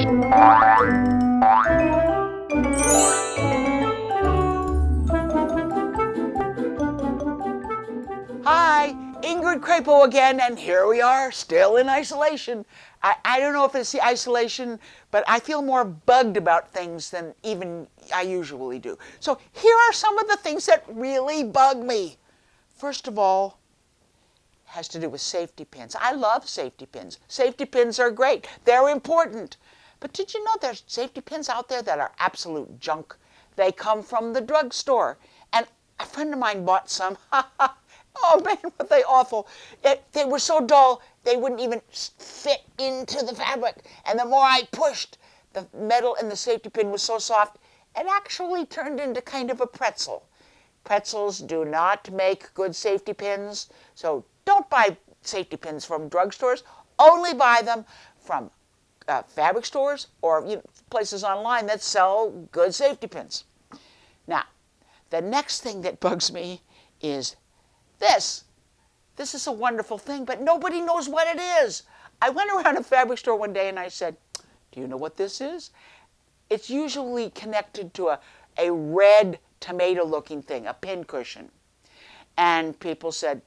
Hi, Ingrid Crepeau again, and here we are, still in isolation. I don't know if it's the isolation, but I feel more bugged about things than even I usually do. So here are some of the things that really bug me. First of all, has to do with safety pins. I love safety pins. Safety pins are great. They're important. But did you know there's safety pins out there that are absolute junk? They come from the drugstore. And a friend of mine bought some. Oh man, were they awful. They were so dull, they wouldn't even fit into the fabric. And the more I pushed, the metal in the safety pin was so soft, it actually turned into kind of a pretzel. Pretzels do not make good safety pins, so don't buy safety pins from drugstores. Only buy them from fabric stores or places online that sell good safety pins. Now, the next thing that bugs me is this. This is a wonderful thing, but nobody knows what it is. I went around a fabric store one day and I said, do you know what this is? It's usually connected to a red tomato-looking thing, a pin cushion. And people said,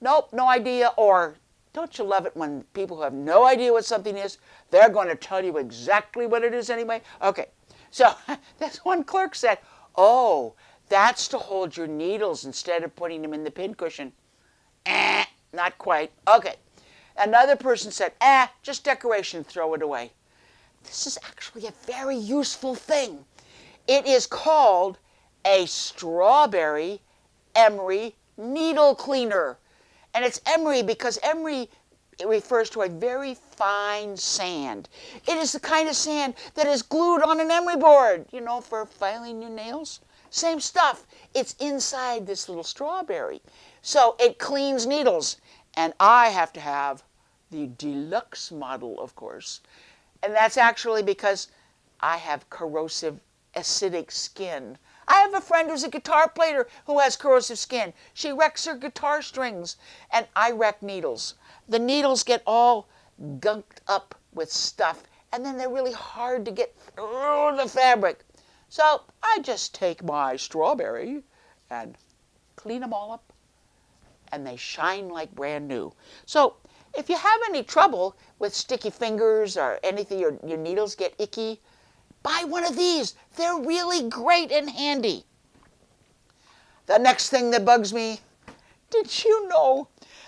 nope, no idea, or don't you love it when people who have no idea what something is, they're going to tell you exactly what it is anyway? Okay, so this one clerk said, oh, that's to hold your needles instead of putting them in the pin cushion. Not quite. Okay. Another person said, just decoration, throw it away. This is actually a very useful thing. It is called a strawberry emery needle cleaner. And it's emery because emery, it refers to a very fine sand. It is the kind of sand that is glued on an emery board, for filing your nails. Same stuff. It's inside this little strawberry. So it cleans needles. And I have to have the deluxe model, of course. And that's actually because I have corrosive, acidic skin. I have a friend who's a guitar player who has corrosive skin. She wrecks her guitar strings, and I wreck needles. The needles get all gunked up with stuff, and then they're really hard to get through the fabric. So I just take my strawberry and clean them all up, and they shine like brand new. So if you have any trouble with sticky fingers or anything, your needles get icky, buy one of these. They're really great and handy. The next thing that bugs me, did you know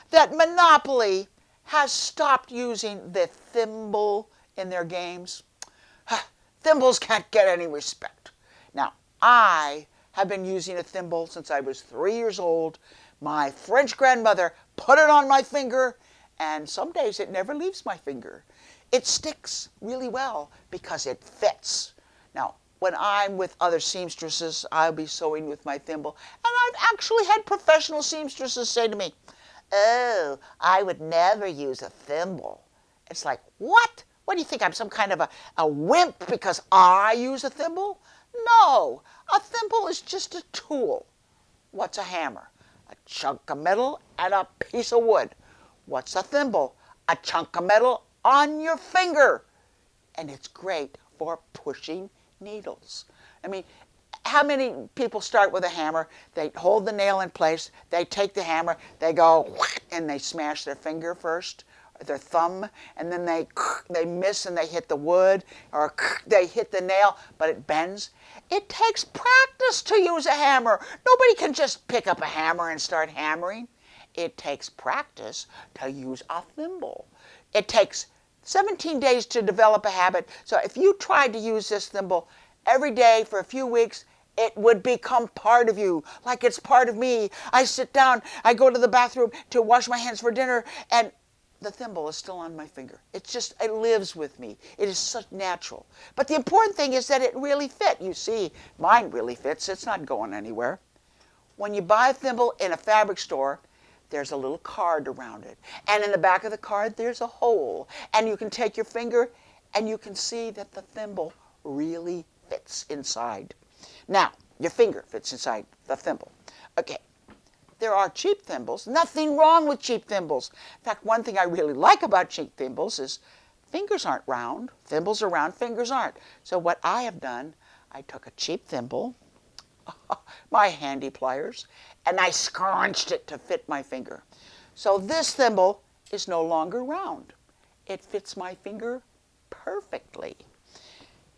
that Monopoly has stopped using the thimble in their games? Thimbles can't get any respect. Now, I have been using a thimble since I was 3 years old. My French grandmother put it on my finger, and some days it never leaves my finger. It sticks really well because it fits. Now, when I'm with other seamstresses, I'll be sewing with my thimble, and I've actually had professional seamstresses say to me, oh, I would never use a thimble. It's like, what? What do you think, I'm some kind of a wimp because I use a thimble? No, a thimble is just a tool. What's a hammer? A chunk of metal and a piece of wood. What's a thimble? A chunk of metal on your finger. And it's great for pushing needles. I mean, how many people start with a hammer? They hold the nail in place, they take the hammer, they go, and they smash their finger first, their thumb, and then they miss and they hit the wood, or they hit the nail, but it bends. It takes practice to use a hammer. Nobody can just pick up a hammer and start hammering. It takes practice to use a thimble. It takes 17 days to develop a habit. So if you tried to use this thimble every day for a few weeks, it would become part of you, like it's part of me. I sit down, I go to the bathroom to wash my hands for dinner, and the thimble is still on my finger. It lives with me. It is such natural. But the important thing is that it really fit. You see, mine really fits. It's not going anywhere. When you buy a thimble in a fabric store, there's a little card around it. And in the back of the card, there's a hole. And you can take your finger and you can see that the thimble really fits inside. Now, your finger fits inside the thimble. Okay. There are cheap thimbles. Nothing wrong with cheap thimbles. In fact, one thing I really like about cheap thimbles is fingers aren't round. Thimbles are round, fingers aren't. So what I have done, I took a cheap thimble, my handy pliers, and I scrunched it to fit my finger. So this thimble is no longer round. It fits my finger perfectly.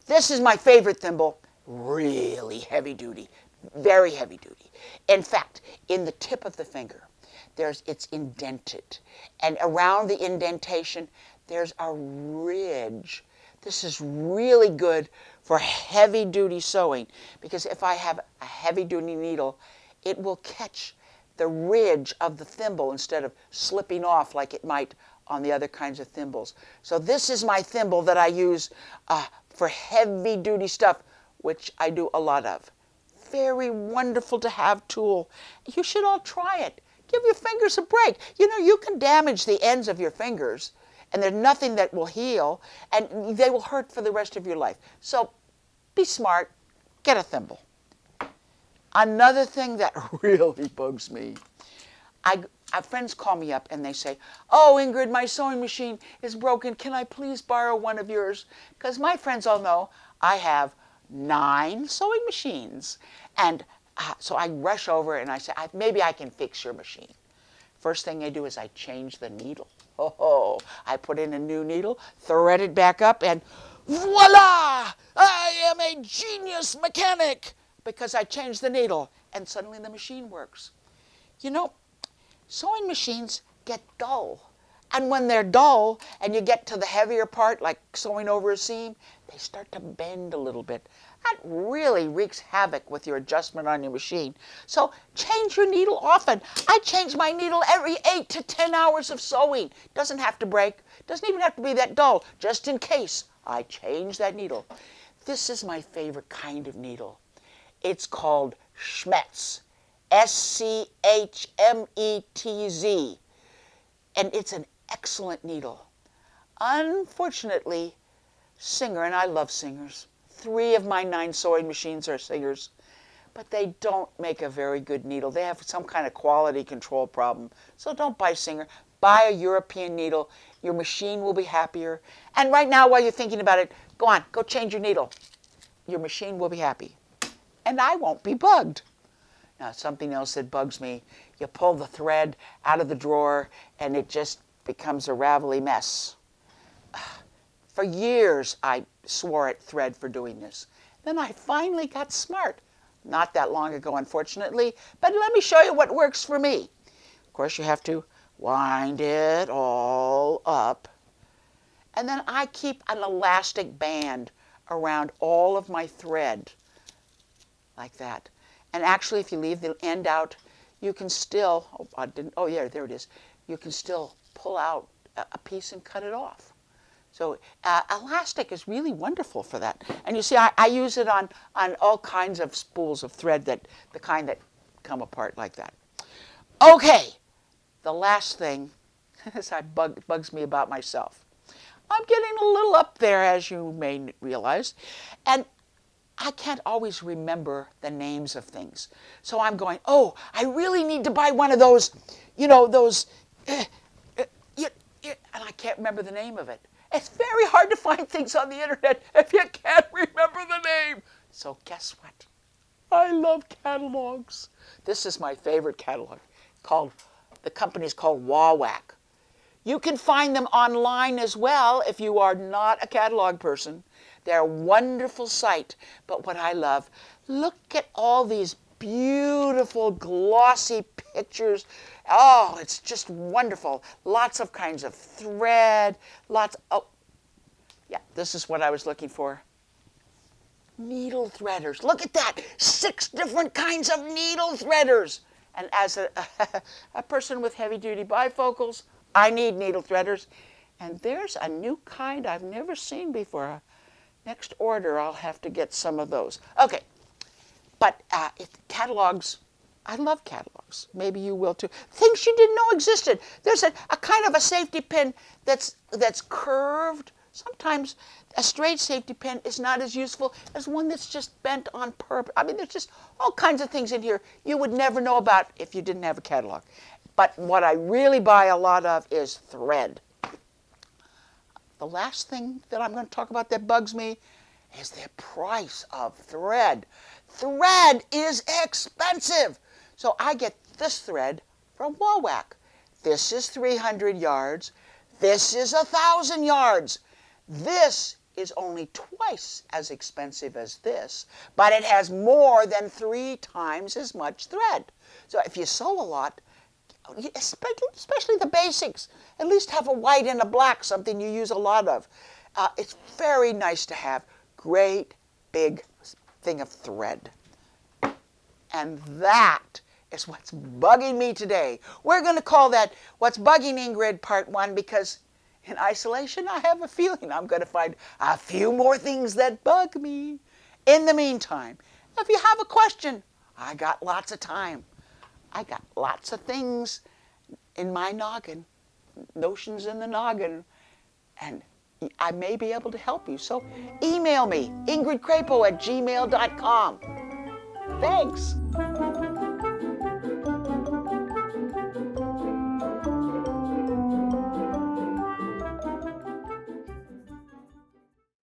This is my favorite thimble, really heavy duty, very heavy duty. In fact, in the tip of the finger, it's indented, and around the indentation, there's a ridge. This is really good for heavy duty sewing, because if I have a heavy duty needle, it will catch the ridge of the thimble instead of slipping off like it might on the other kinds of thimbles. So this is my thimble that I use for heavy duty stuff, which I do a lot of. Very wonderful to have tool. You should all try it. Give your fingers a break. You know, you can damage the ends of your fingers, and there's nothing that will heal, and they will hurt for the rest of your life. So be smart. Get a thimble. Another thing that really bugs me, friends call me up and they say, "Oh, Ingrid, my sewing machine is broken. Can I please borrow one of yours?" Because my friends all know I have 9 sewing machines. And so I rush over and I say, maybe I can fix your machine. First thing I do is I change the needle. Oh, I put in a new needle, thread it back up, and voila! I am a genius mechanic because I changed the needle, and suddenly the machine works. You know, sewing machines get dull. And when they're dull and you get to the heavier part, like sewing over a seam, they start to bend a little bit. That really wreaks havoc with your adjustment on your machine. So change your needle often. I change my needle every 8 to 10 hours of sewing. Doesn't have to break. Doesn't even have to be that dull. Just in case, I change that needle. This is my favorite kind of needle. It's called Schmetz. S-C-H-M-E-T-Z. And it's an excellent needle. Unfortunately, Singer, and I love Singers. 3 of my 9 sewing machines are Singers, but they don't make a very good needle. They have some kind of quality control problem. So don't buy Singer. Buy a European needle. Your machine will be happier. And right now, while you're thinking about it, go on, go change your needle. Your machine will be happy. And I won't be bugged. Now, something else that bugs me, you pull the thread out of the drawer and it just becomes a ravelly mess. For years, I swore at thread for doing this. Then I finally got smart. Not that long ago, unfortunately, but let me show you what works for me. Of course, you have to wind it all up. And then I keep an elastic band around all of my thread, like that. And actually, if you leave the end out, you can still, yeah, there it is. You can still pull out a piece and cut it off. So elastic is really wonderful for that. And you see, I use it on all kinds of spools of thread, the kind that come apart like that. Okay, the last thing bugs me about myself. I'm getting a little up there, as you may realize, and I can't always remember the names of things. So I'm going, oh, I really need to buy one of those, you know, those, and I can't remember the name of it. It's very hard to find things on the internet if you can't remember the name. So guess what? I love catalogs. This is my favorite catalog. The company's called Wawak. You can find them online as well if you are not a catalog person. They're a wonderful site. But what I love, look at all these beautiful glossy pictures. Oh, it's just wonderful. Lots of kinds of thread, yeah, this is what I was looking for. Needle threaders. Look at that. 6 different kinds of needle threaders. And as a person with heavy-duty bifocals, I need needle threaders. And there's a new kind I've never seen before. Next order, I'll have to get some of those. Okay, but catalogs, I love catalogs. Maybe you will too. Things you didn't know existed. There's a kind of a safety pin that's curved. Sometimes a straight safety pin is not as useful as one that's just bent on purpose. I mean, there's just all kinds of things in here you would never know about if you didn't have a catalog. But what I really buy a lot of is thread. the last thing that I'm going to talk about that bugs me is the price of thread. Thread is expensive. So I get this thread from Wowak. This is 300 yards. This is 1,000 yards. This is only twice as expensive as this, but it has more than 3 times as much thread. So if you sew a lot, especially the basics, at least have a white and a black, something you use a lot of. It's very nice to have great big thing of thread. And that is what's bugging me today. We're going to call that What's Bugging Ingrid Part 1 because in isolation I have a feeling I'm going to find a few more things that bug me. In the meantime, if you have a question, I got lots of time. I got lots of things in my noggin, notions in the noggin, and I may be able to help you. So email me, ingridcrepeau@gmail.com. Thanks.